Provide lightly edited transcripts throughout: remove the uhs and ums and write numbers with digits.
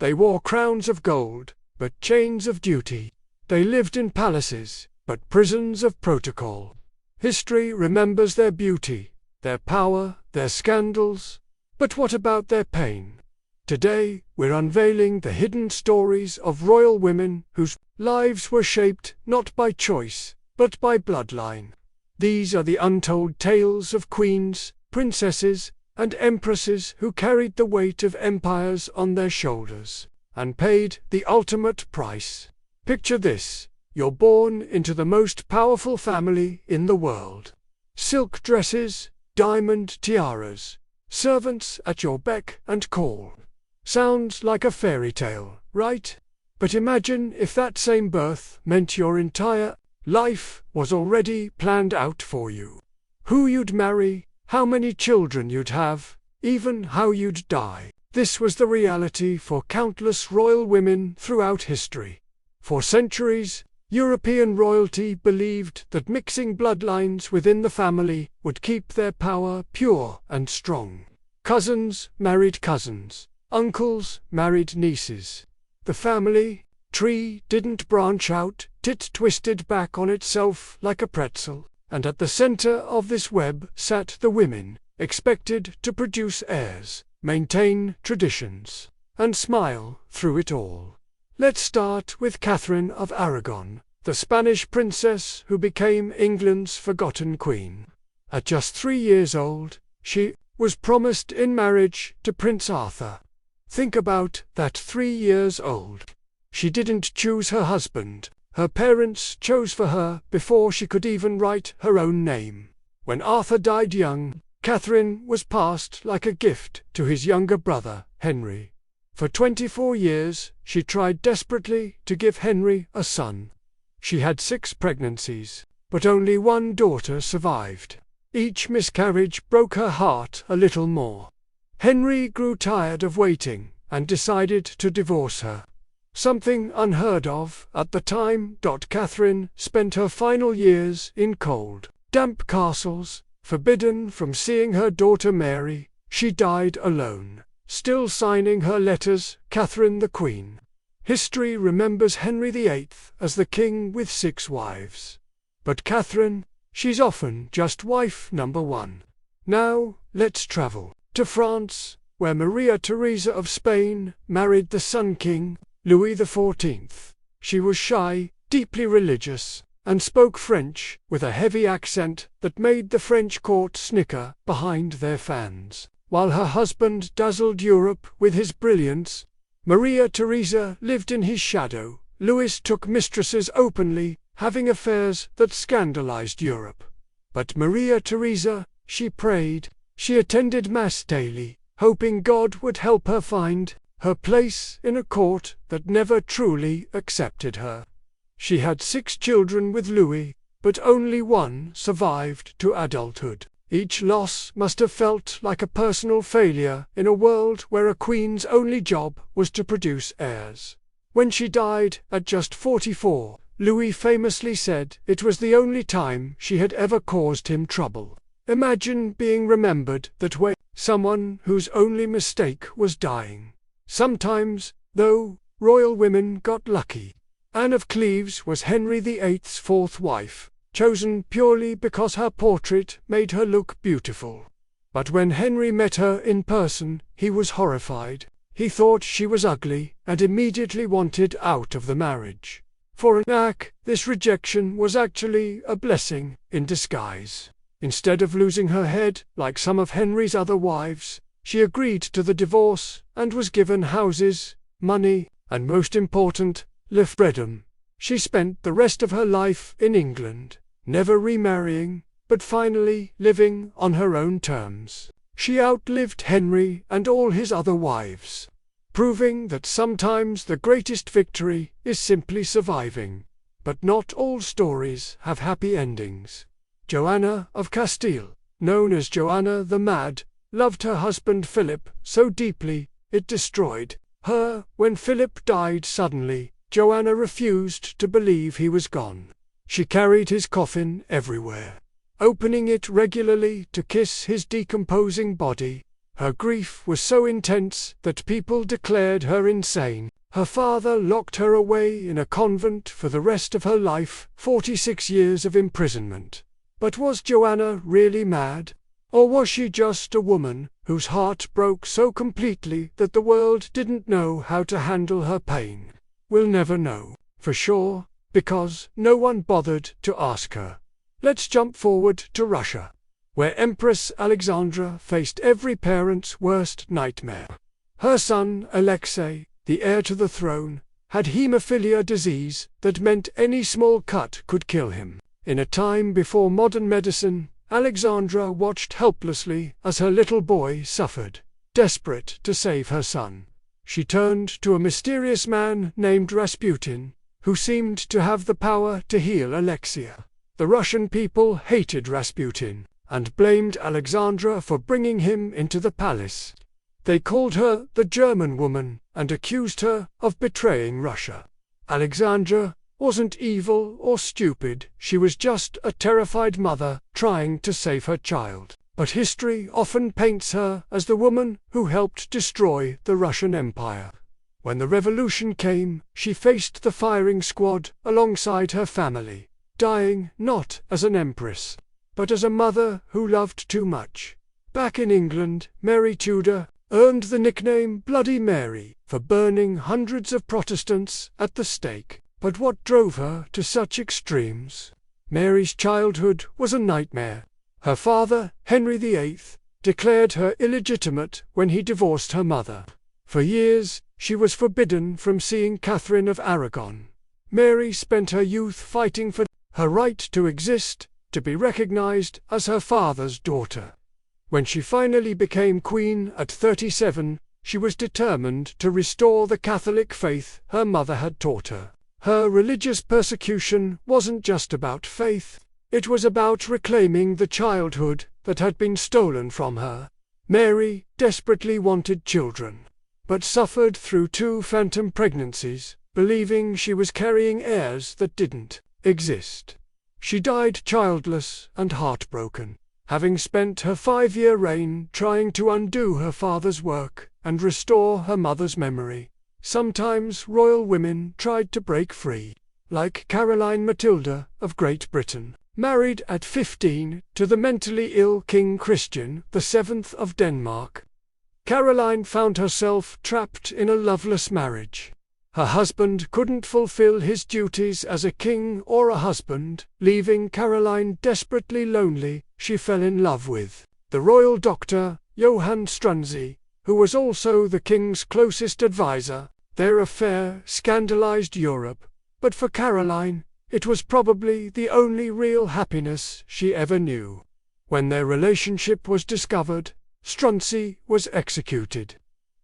They wore crowns of gold, but chains of duty. They lived in palaces, but prisons of protocol. History remembers their beauty, their power, their scandals, but what about their pain? Today, we're unveiling the hidden stories of royal women whose lives were shaped not by choice, but by bloodline. These are the untold tales of queens, princesses, and empresses who carried the weight of empires on their shoulders, and paid the ultimate price. Picture this: you're born into the most powerful family in the world. Silk dresses, diamond tiaras, servants at your beck and call. Sounds like a fairy tale, right? But imagine if that same birth meant your entire life was already planned out for you. Who you'd marry, how many children you'd have, even how you'd die. This was the reality for countless royal women throughout history. For centuries, European royalty believed that mixing bloodlines within the family would keep their power pure and strong. Cousins married cousins. Uncles married nieces. The family tree didn't branch out, it twisted back on itself like a pretzel, and at the center of this web sat the women, expected to produce heirs, maintain traditions, and smile through it all. Let's start with Catherine of Aragon, the Spanish princess who became England's forgotten queen. At just 3 years old, she was promised in marriage to Prince Arthur. Think about that, 3 years old. She didn't choose her husband. Her parents chose for her before she could even write her own name. When Arthur died young, Catherine was passed like a gift to his younger brother, Henry. For 24 years, she tried desperately to give Henry a son. She had 6 pregnancies, but only 1 daughter survived. Each miscarriage broke her heart a little more. Henry grew tired of waiting and decided to divorce her. Something unheard of at the time. Catherine spent her final years in cold, damp castles, forbidden from seeing her daughter Mary. She died alone, still signing her letters, Catherine the Queen. History remembers Henry VIII as the king with 6 wives. But Catherine, she's often just wife number 1. Now, let's travel to France, where Theresa of Spain married the Sun King Louis XIV. She was shy, deeply religious, and spoke French with a heavy accent that made the French court snicker behind their fans. While her husband dazzled Europe with his brilliance, Theresa lived in his shadow. Louis took mistresses openly, having affairs that scandalized Europe. But Theresa, she prayed. She attended Mass daily, hoping God would help her find her place in a court that never truly accepted her. She had 6 children with Louis, but only 1 survived to adulthood. Each loss must have felt like a personal failure in a world where a queen's only job was to produce heirs. When she died at just 44, Louis famously said it was the only time she had ever caused him trouble. Imagine being remembered that way, someone whose only mistake was dying. Sometimes, though, royal women got lucky. Anne of Cleves was Henry VIII's 4th wife, chosen purely because her portrait made her look beautiful. But when Henry met her in person, he was horrified. He thought she was ugly and immediately wanted out of the marriage. For Anne, this rejection was actually a blessing in disguise. Instead of losing her head like some of Henry's other wives, she agreed to the divorce and was given houses, money, and most important, freedom. She spent the rest of her life in England, never remarrying, but finally living on her own terms. She outlived Henry and all his other wives, proving that sometimes the greatest victory is simply surviving. But not all stories have happy endings. Joanna of Castile, known as Joanna the Mad, loved her husband Philip so deeply it destroyed her. When Philip died suddenly, Joanna refused to believe he was gone. She carried his coffin everywhere, opening it regularly to kiss his decomposing body. Her grief was so intense that people declared her insane. Her father locked her away in a convent for the rest of her life, 46 years of imprisonment. But was Joanna really mad? Or was she just a woman whose heart broke so completely that the world didn't know how to handle her pain? We'll never know, for sure, because no one bothered to ask her. Let's jump forward to Russia, where Empress Alexandra faced every parent's worst nightmare. Her son, Alexei, the heir to the throne, had hemophilia disease that meant any small cut could kill him. In a time before modern medicine, Alexandra watched helplessly as her little boy suffered. Desperate to save her son, she turned to a mysterious man named Rasputin, who seemed to have the power to heal Alexia. The Russian people hated Rasputin and blamed Alexandra for bringing him into the palace. They called her the German woman and accused her of betraying Russia. Alexandra wasn't evil or stupid, she was just a terrified mother trying to save her child. But history often paints her as the woman who helped destroy the Russian Empire. When the revolution came, she faced the firing squad alongside her family, dying not as an empress, but as a mother who loved too much. Back in England, Mary Tudor earned the nickname Bloody Mary for burning hundreds of Protestants at the stake. But what drove her to such extremes? Mary's childhood was a nightmare. Her father, Henry VIII, declared her illegitimate when he divorced her mother. For years, she was forbidden from seeing Catherine of Aragon. Mary spent her youth fighting for her right to exist, to be recognized as her father's daughter. When she finally became queen at 37, she was determined to restore the Catholic faith her mother had taught her. Her religious persecution wasn't just about faith, it was about reclaiming the childhood that had been stolen from her. Mary desperately wanted children, but suffered through 2 phantom pregnancies, believing she was carrying heirs that didn't exist. She died childless and heartbroken, having spent her 5-year reign trying to undo her father's work and restore her mother's memory. Sometimes royal women tried to break free, like Caroline Mathilde of Great Britain, married at 15 to the mentally ill King Christian VII of Denmark. Caroline found herself trapped in a loveless marriage. Her husband couldn't fulfill his duties as a king or a husband, leaving Caroline desperately lonely. She fell in love with the royal doctor, Johann Strunzi, who was also the king's closest advisor. Their affair scandalized Europe, but for Caroline, it was probably the only real happiness she ever knew. When their relationship was discovered, Strunzi was executed,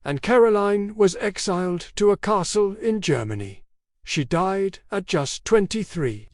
and Caroline was exiled to a castle in Germany. She died at just 23,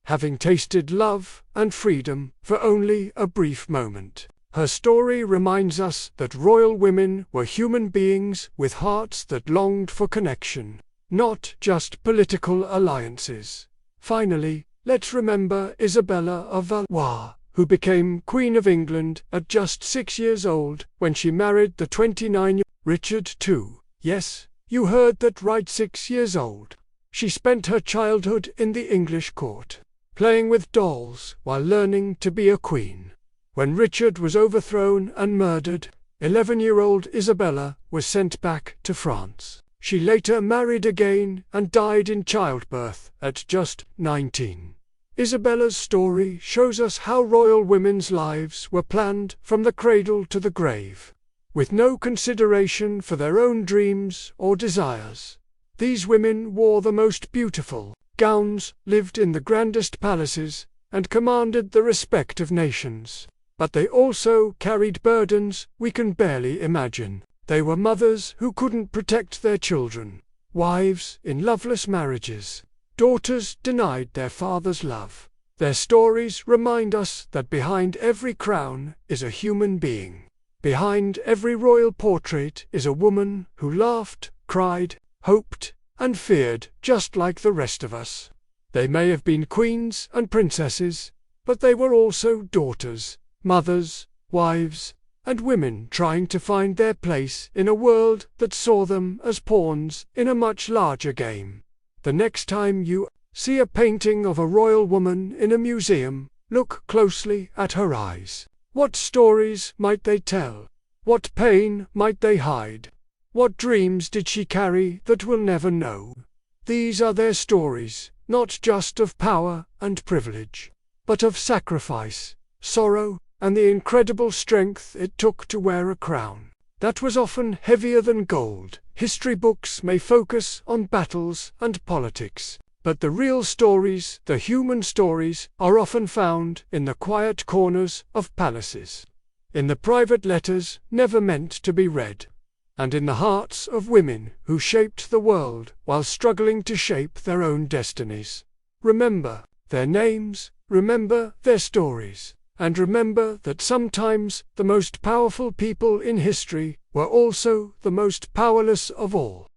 having tasted love and freedom for only a brief moment. Her story reminds us that royal women were human beings with hearts that longed for connection, not just political alliances. Finally, let's remember Isabella of Valois, who became Queen of England at just 6 years old when she married the 29-year-old Richard II. Yes, you heard that right, 6 years old. She spent her childhood in the English court, playing with dolls while learning to be a queen. When Richard was overthrown and murdered, 11-year-old Isabella was sent back to France. She later married again and died in childbirth at just 19. Isabella's story shows us how royal women's lives were planned from the cradle to the grave, with no consideration for their own dreams or desires. These women wore the most beautiful gowns, lived in the grandest palaces, and commanded the respect of nations. But they also carried burdens we can barely imagine. They were mothers who couldn't protect their children, wives in loveless marriages, daughters denied their father's love. Their stories remind us that behind every crown is a human being. Behind every royal portrait is a woman who laughed, cried, hoped, and feared just like the rest of us. They may have been queens and princesses, but they were also daughters, mothers, wives, and women trying to find their place in a world that saw them as pawns in a much larger game. The next time you see a painting of a royal woman in a museum, look closely at her eyes. What stories might they tell? What pain might they hide? What dreams did she carry that we'll never know? These are their stories, not just of power and privilege, but of sacrifice, sorrow, and the incredible strength it took to wear a crown that was often heavier than gold. History books may focus on battles and politics, but the real stories, the human stories, are often found in the quiet corners of palaces, in the private letters never meant to be read, and in the hearts of women who shaped the world while struggling to shape their own destinies. Remember their names, remember their stories, and remember that sometimes the most powerful people in history were also the most powerless of all.